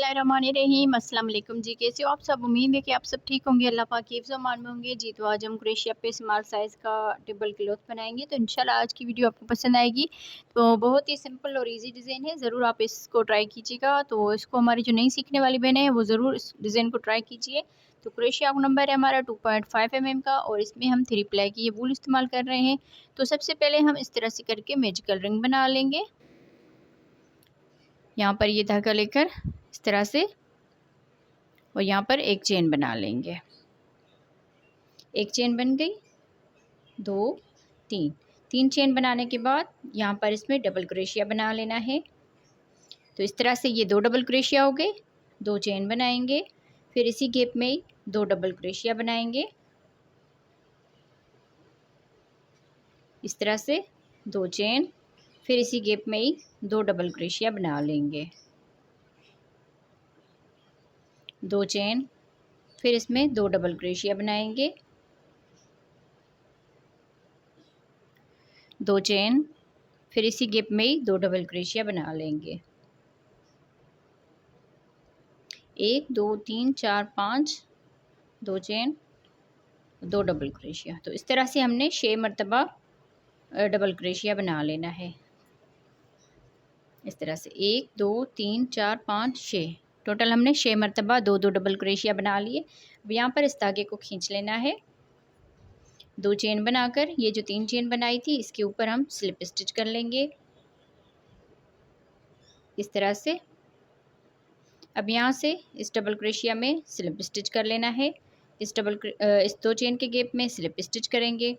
बिस्मिल्लाहिर्रहमानिर्रहीम। अस्सलाम वालेकुम जी, कैसे हो आप सब? उम्मीद है कि आप सब ठीक होंगे, अल्लाह पाक की हिफ्ज़ अमान में होंगे जी। तो आज हम क्रोशिया पे स्मॉल साइज़ का टेबल क्लॉथ बनाएंगे, तो इंशाल्लाह आज की वीडियो आपको पसंद आएगी। तो बहुत ही सिंपल और इजी डिज़ाइन है, ज़रूर आप इसको ट्राई कीजिएगा। तो इसको हमारी जो नई सीखने वाली बहनें हैं वो ज़रूर इस डिज़ाइन को ट्राई कीजिए। तो क्रोशिया नंबर है हमारा 2.5 mm का, और इसमें हम 3 प्लाई की ये वूल इस्तेमाल कर रहे हैं। तो सबसे पहले हम इस तरह से करके मैजिकल रिंग बना लेंगे। यहाँ पर ये धागा लेकर इस तरह से, और यहाँ पर एक चेन बना लेंगे। एक चेन बन गई, 2 3 चेन बनाने के बाद यहाँ पर इसमें डबल क्रोशिया बना लेना है। तो इस तरह से ये 2 डबल क्रोशिया हो गए, 2 चेन बनाएंगे, फिर इसी गैप में ही 2 डबल क्रोशिया बनाएंगे। इस तरह से 2 चेन, फिर इसी गैप में ही 2 डबल क्रोशिया बना लेंगे। 2 चेन, फिर इसमें 2 डबल क्रोशिया बनाएंगे, 2 चेन, फिर इसी गैप में ही 2 डबल क्रोशिया बना लेंगे। 1 2 3 4 5, 2 चेन, 2 डबल क्रोशिया। तो इस तरह से हमने 6 मरतबा डबल क्रोशिया बना लेना है। इस तरह से 1 2 3 4 5 6, टोटल हमने 6 मरतबा 2 डबल क्रोशिया बना लिए। अब यहाँ पर इस धागे को खींच लेना है। 2 चेन बनाकर ये जो 3 चेन बनाई थी इसके ऊपर हम स्लिप स्टिच कर लेंगे इस तरह से। अब यहाँ से इस डबल क्रोशिया में स्लिप स्टिच कर लेना है। इस 2 चेन के गैप में स्लिप स्टिच करेंगे,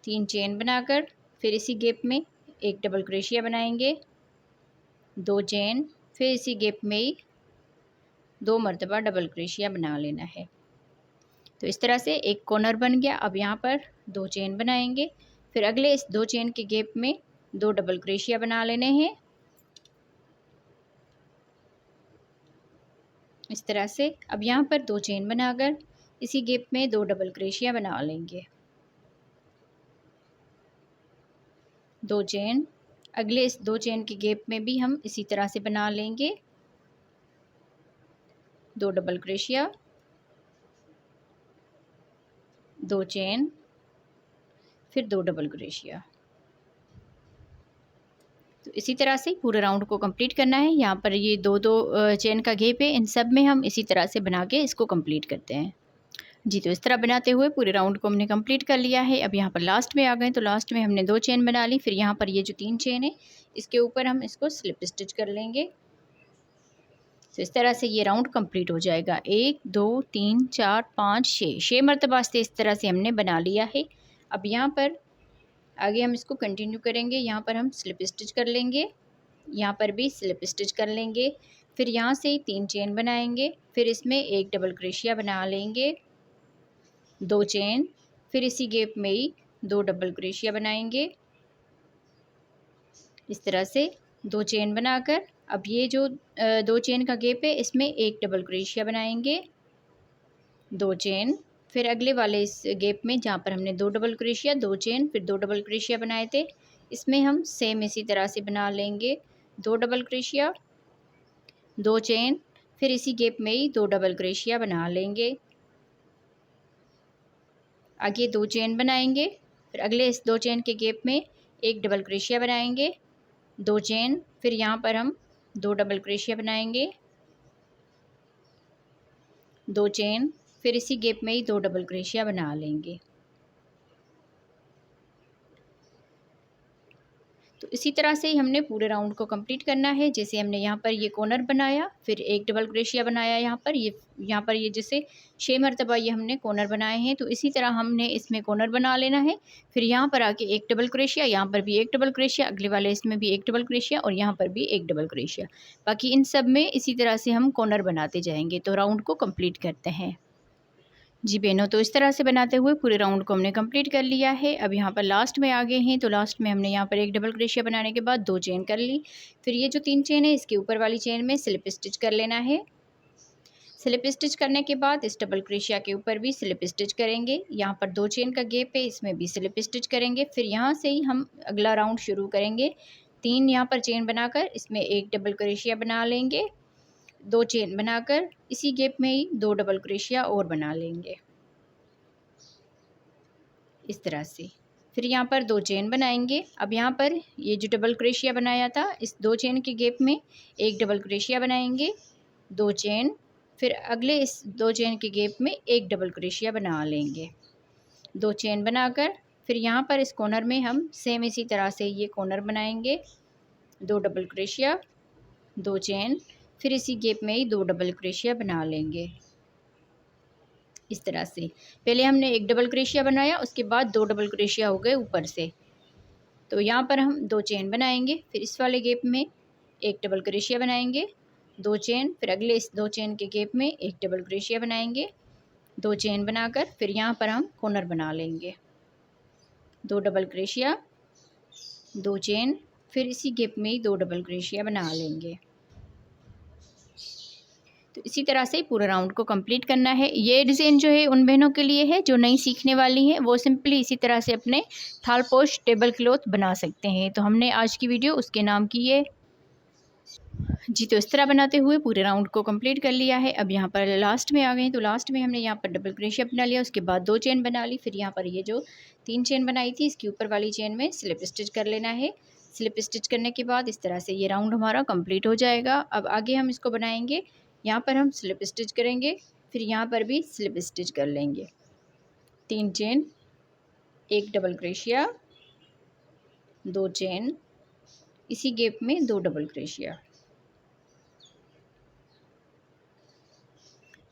3 चेन बनाकर, फिर इसी गैप में एक डबल क्रोशिया बनाएंगे, 2 चेन, फिर इसी गैप में ही 2 मरतबा डबल क्रोशिया बना लेना है। तो इस तरह से एक कॉर्नर बन गया। अब यहाँ पर 2 चेन बनाएंगे, फिर अगले इस 2 चेन के गैप में 2 डबल क्रोशिया बना लेने हैं इस तरह से। अब यहाँ पर 2 चेन बनाकर इसी गैप में 2 डबल क्रोशिया बना लेंगे, 2 चेन, अगले इस 2 चेन के गैप में भी हम इसी तरह से बना लेंगे 2 डबल क्रोशिया, 2 चेन, फिर 2 डबल क्रोशिया। तो इसी तरह से पूरे राउंड को कंप्लीट करना है। यहाँ पर ये 2 चेन का गैप है, इन सब में हम इसी तरह से बना के इसको कंप्लीट करते हैं जी। तो इस तरह बनाते हुए पूरे राउंड को हमने कंप्लीट कर लिया है। अब यहाँ पर लास्ट में आ गए, तो लास्ट में हमने 2 चेन बना ली, फिर यहाँ पर ये जो 3 चेन है इसके ऊपर हम इसको स्लिप स्टिच कर लेंगे। तो इस तरह से ये राउंड कंप्लीट हो जाएगा। 1 2 3 4 5 6 मरतबा से इस तरह से हमने बना लिया है। अब यहाँ पर आगे हम इसको कंटिन्यू करेंगे। यहाँ पर हम स्लिप स्टिच कर लेंगे, यहाँ पर भी स्लिप स्टिच कर लेंगे, फिर यहाँ से 3 चेन बनाएंगे, फिर इसमें एक डबल क्रोशिया बना लेंगे, 2 चेन, फिर इसी गैप में ही 2 डबल क्रोशिया बनाएंगे इस तरह से। 2 चेन बनाकर अब ये जो 2 चेन का गैप है इसमें एक डबल क्रोशिया बनाएंगे, 2 चेन, फिर अगले वाले इस गैप में जहाँ पर हमने 2 डबल क्रोशिया, 2 चेन, फिर 2 डबल क्रोशिया बनाए थे इसमें हम सेम इसी तरह से बना लेंगे 2 डबल क्रोशिया, 2 चेन, फिर इसी गैप में ही 2 डबल क्रोशिया बना लेंगे। आगे 2 चेन बनाएंगे, फिर अगले इस 2 चेन के गैप में एक डबल क्रोशिया बनाएंगे, 2 चेन, फिर यहाँ पर हम 2 डबल क्रोशिया बनाएंगे, 2 चेन, फिर इसी गैप में ही 2 डबल क्रोशिया बना लेंगे। तो इसी तरह से ही हमने पूरे राउंड को कंप्लीट करना है। जैसे हमने यहाँ पर ये कॉर्नर बनाया, फिर एक डबल क्रोशिया बनाया, यहाँ पर ये जैसे 6 मरतबा ये हमने कॉर्नर बनाए हैं, तो इसी तरह हमने इसमें कॉर्नर बना लेना है। फिर यहाँ पर आके एक डबल क्रोशिया, यहाँ पर भी एक डबल क्रोशिया, अगले वाले इसमें भी एक डबल क्रोशिया, और यहाँ पर भी एक डबल क्रोशिया। बाकी इन सब में इसी तरह से हम कॉर्नर बनाते जाएंगे। तो राउंड को कंप्लीट करते हैं जी बहनों। तो इस तरह से बनाते हुए पूरे राउंड को हमने कंप्लीट कर लिया है। अब यहाँ पर लास्ट में आ गए हैं, तो लास्ट में हमने यहाँ पर एक डबल क्रोशिया बनाने के बाद 2 चेन कर ली, फिर ये जो 3 चेन है इसके ऊपर वाली चेन में स्लिप स्टिच कर लेना है। स्लिप स्टिच करने के बाद इस डबल क्रोशिया के ऊपर भी स्लिप स्टिच करेंगे। यहाँ पर 2 चेन का गैप है इसमें भी स्लिप स्टिच करेंगे। फिर यहाँ से ही हम अगला राउंड शुरू करेंगे। 3 यहाँ पर चेन बनाकर इसमें एक डबल क्रोशिया बना लेंगे, 2 चेन बनाकर इसी गैप में ही 2 डबल क्रोशिया और बना लेंगे इस तरह से। फिर यहाँ पर 2 चेन बनाएंगे। अब यहाँ पर ये जो डबल क्रोशिया बनाया था इस 2 चेन के गैप में एक डबल क्रोशिया बनाएंगे, 2 चेन, फिर अगले इस 2 चेन के गैप में एक डबल क्रोशिया बना लेंगे। 2 चेन बनाकर फिर यहाँ पर इस कॉर्नर में हम सेम इसी तरह से ये कॉर्नर बनाएंगे, 2 डबल क्रोशिया, 2 चेन, फिर इसी गैप में ही 2 डबल क्रोशिया बना लेंगे इस तरह से। पहले हमने एक डबल क्रोशिया बनाया, उसके बाद 2 डबल क्रोशिया हो गए ऊपर से। तो यहाँ पर हम 2 चेन बनाएंगे, फिर इस वाले गैप में एक डबल क्रोशिया बनाएंगे, 2 चेन, फिर अगले इस 2 चेन के गैप में एक डबल क्रोशिया बनाएंगे, 2 चेन बनाकर फिर यहाँ पर हम कॉर्नर बना लेंगे, 2 डबल क्रोशिया, 2 चेन, फिर इसी गैप में ही 2 डबल क्रोशिया बना लेंगे। तो इसी तरह से पूरा राउंड को कंप्लीट करना है। ये डिज़ाइन जो है उन बहनों के लिए है जो नई सीखने वाली हैं, वो सिंपली इसी तरह से अपने थाल पोश टेबल क्लॉथ बना सकते हैं। तो हमने आज की वीडियो उसके नाम की है जी। तो इस तरह बनाते हुए पूरे राउंड को कंप्लीट कर लिया है। अब यहाँ पर लास्ट में आ गए हैं, तो लास्ट में हमने यहाँ पर डबल क्रोशिया बना लिया, उसके बाद 2 चेन बना ली, फिर यहाँ पर ये जो 3 चेन बनाई थी इसके ऊपर वाली चेन में स्लिप स्टिच कर लेना है। स्लिप स्टिच करने के बाद इस तरह से ये राउंड हमारा कंप्लीट हो जाएगा। अब आगे हम इसको बनाएंगे, यहाँ पर हम स्लिप स्टिच करेंगे, फिर यहाँ पर भी स्लिप स्टिच कर लेंगे, 3 चेन, एक डबल क्रोशिया, 2 चेन, इसी गैप में 2 डबल क्रोशिया,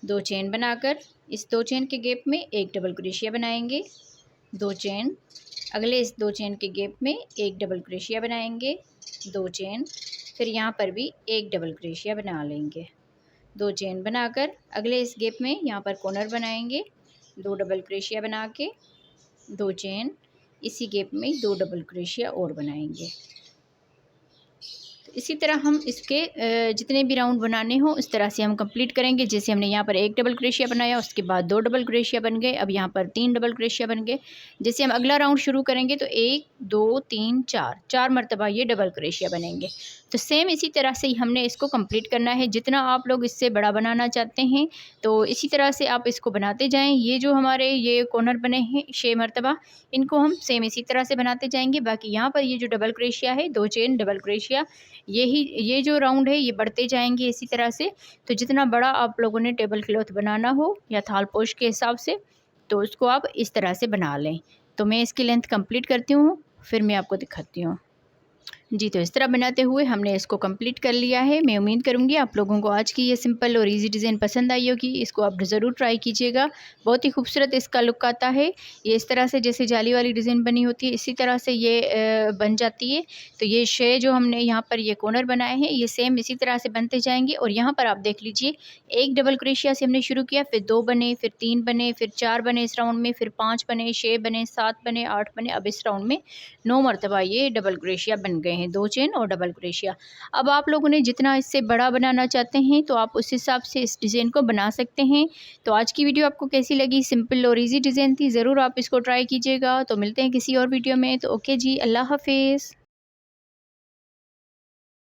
2 चेन बनाकर इस 2 चेन के गैप में एक डबल क्रोशिया बनाएंगे, 2 चेन, अगले इस 2 चेन के गैप में एक डबल क्रोशिया बनाएंगे, 2 चेन, फिर यहाँ पर भी एक डबल क्रोशिया बना लेंगे, 2 चेन बनाकर अगले इस गैप में यहाँ पर कॉर्नर बनाएंगे, 2 डबल क्रोशिया बना के 2 चेन, इसी गैप में 2 डबल क्रोशिया और बनाएंगे। तो इसी तरह हम इसके जितने भी राउंड बनाने हो इस तरह से हम कंप्लीट करेंगे। जैसे हमने यहाँ पर एक डबल क्रोशिया बनाया, उसके बाद 2 डबल क्रोशिया बन गए, अब यहाँ पर 3 डबल क्रोशिया बन गए। जैसे हम अगला राउंड शुरू करेंगे तो 1 2 3 4 मरतबा ये डबल क्रोशिया बनेंगे। तो सेम इसी तरह से ही हमने इसको कंप्लीट करना है। जितना आप लोग इससे बड़ा बनाना चाहते हैं तो इसी तरह से आप इसको बनाते जाएँ। ये जो हमारे ये कॉर्नर बने हैं 6 मरतबा, इनको हम सेम इसी तरह से बनाते जाएंगे। बाकी यहाँ पर ये जो डबल क्रोशिया है, 2 चेन डबल क्रोशिया, ये जो राउंड है ये बढ़ते जाएंगे इसी तरह से। तो जितना बड़ा आप लोगों ने टेबल क्लॉथ बनाना हो या थाल पोश के हिसाब से, तो उसको आप इस तरह से बना लें। तो मैं इसकी लेंथ कंप्लीट करती हूँ, फिर मैं आपको दिखाती हूँ जी। तो इस तरह बनाते हुए हमने इसको कंप्लीट कर लिया है। मैं उम्मीद करूँगी आप लोगों को आज की ये सिंपल और इजी डिज़ाइन पसंद आई होगी। इसको आप ज़रूर ट्राई कीजिएगा। बहुत ही खूबसूरत इसका लुक आता है। ये इस तरह से जैसे जाली वाली डिज़ाइन बनी होती है इसी तरह से ये बन जाती है। तो ये शे जो हमने यहाँ पर ये कॉर्नर बनाए हैं ये सेम इसी तरह से बनते जाएंगे। और यहाँ पर आप देख लीजिए, एक डबल क्रोशिया से हमने शुरू किया, फिर 2 बने, फिर 3 बने, फिर 4 बने इस राउंड में, फिर 5 बने, 6 बने, 7 बने, 8 बने। अब इस राउंड में 9 मरतबा ये डबल क्रोशिया बन गए हैं, 2 चेन और डबल क्रोशिया। अब आप लोगों ने जितना इससे बड़ा बनाना चाहते हैं तो आप उस हिसाब से इस डिज़ाइन को बना सकते हैं। तो आज की वीडियो आपको कैसी लगी? सिंपल और इजी डिज़ाइन थी, ज़रूर आप इसको ट्राई कीजिएगा। तो मिलते हैं किसी और वीडियो में। तो ओके जी, अल्लाह हाफिज़।